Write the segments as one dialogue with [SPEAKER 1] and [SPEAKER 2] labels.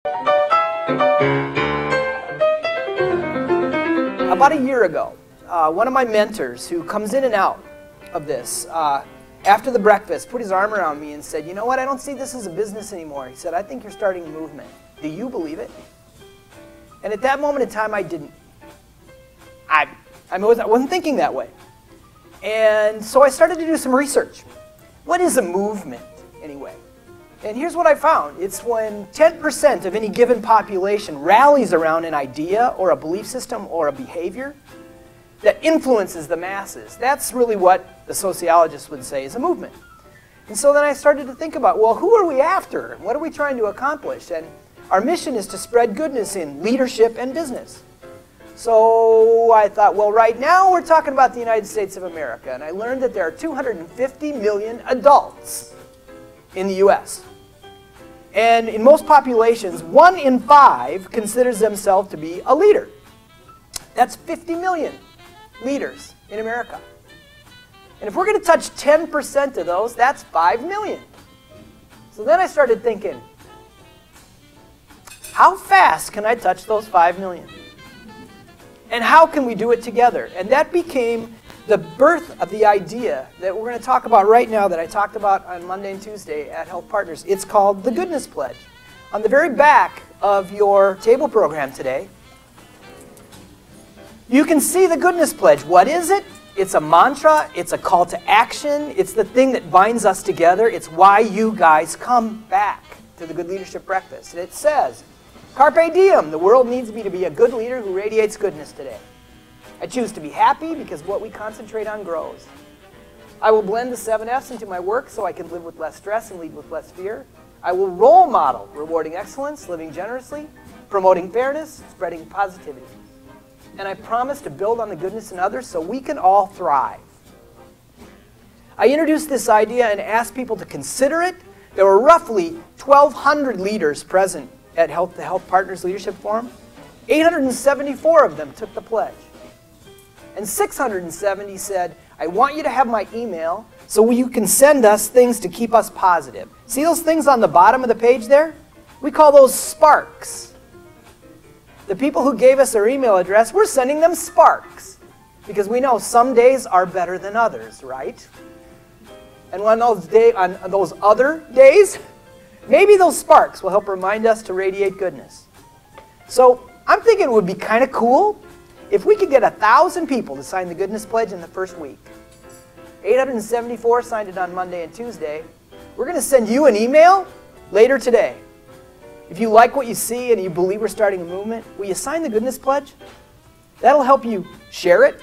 [SPEAKER 1] About a year ago, one of my mentors who comes in and out of this, after the breakfast, put his arm around me and said, "You know what, I don't see this as a business anymore." He said, "I think you're starting a movement. Do you believe it?" And at that moment in time, I didn't. I wasn't thinking that way. And so I started to do some research. What is a movement, anyway? And here's what I found. It's when 10% of any given population rallies around an idea or a belief system or a behavior that influences the masses. That's really what the sociologists would say is a movement. And so then I started to think about, well, who are we after? What are we trying to accomplish? And our mission is to spread goodness in leadership and business. So I thought, well, right now we're talking about the United States of America. And I learned that there are 250 million adults in the US. And in most populations, 1 in 5 considers themselves to be a leader. That's 50 million leaders in America. And if we're going to touch 10% of those, that's 5 million. So then I started thinking, how fast can I touch those 5 million? And how can we do it together? And that became the birth of the idea that we're going to talk about right now, that I talked about on Monday and Tuesday at Health Partners. It's called the Goodness Pledge. On the very back of your table program today, you can see the Goodness Pledge. What is it? It's a mantra. It's a call to action. It's the thing that binds us together. It's why you guys come back to the Good Leadership Breakfast. And it says, Carpe diem, the world needs me to be a good leader who radiates goodness today. I choose to be happy because what we concentrate on grows. I will blend the 7 F's into my work so I can live with less stress and lead with less fear. I will role model rewarding excellence, living generously, promoting fairness, spreading positivity. And I promise to build on the goodness in others so we can all thrive. I introduced this idea and asked people to consider it. There were roughly 1,200 leaders present at the Health Partners Leadership Forum. 874 of them took the pledge. And 670 said, I want you to have my email so you can send us things to keep us positive. See those things on the bottom of the page there? We call those sparks. The people who gave us their email address, we're sending them sparks because we know some days are better than others, right? And on those other days, maybe those sparks will help remind us to radiate goodness. So I'm thinking it would be kind of cool if we could get 1,000 people to sign the Goodness Pledge in the first week. 874 signed it on Monday and Tuesday. We're going to send you an email later today. If you like what you see and you believe we're starting a movement, will you sign the Goodness Pledge? That'll help you share it.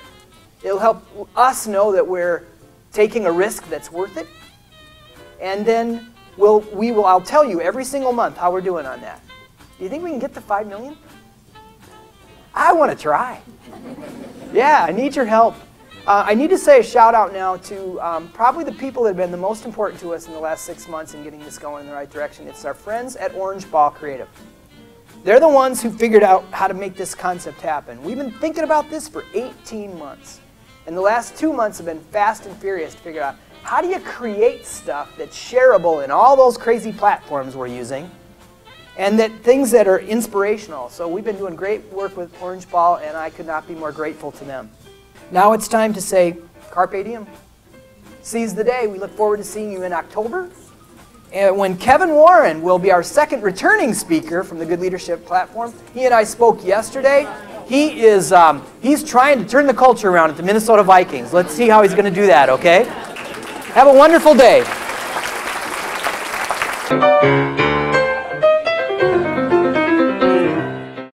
[SPEAKER 1] It'll help us know that we're taking a risk that's worth it. And then I'll tell you every single month how we're doing on that. Do you think we can get to 5 million? I want to try. Yeah, I need your help. I need to say a shout out now to probably the people that have been the most important to us in the last 6 months in getting this going in the right direction. It's our friends at Orange Ball Creative. They're the ones who figured out how to make this concept happen. We've been thinking about this for 18 months. And the last 2 months have been fast and furious to figure out how do you create stuff that's shareable in all those crazy platforms we're using, and that things that are inspirational. So we've been doing great work with Orange Ball, and I could not be more grateful to them. Now it's time to say, Carpe diem. Seize the day. We look forward to seeing you in October, and when Kevin Warren will be our second returning speaker from the Good Leadership platform. He and I spoke yesterday. He's trying to turn the culture around at the Minnesota Vikings. Let's see how he's going to do that, okay? Have a wonderful day.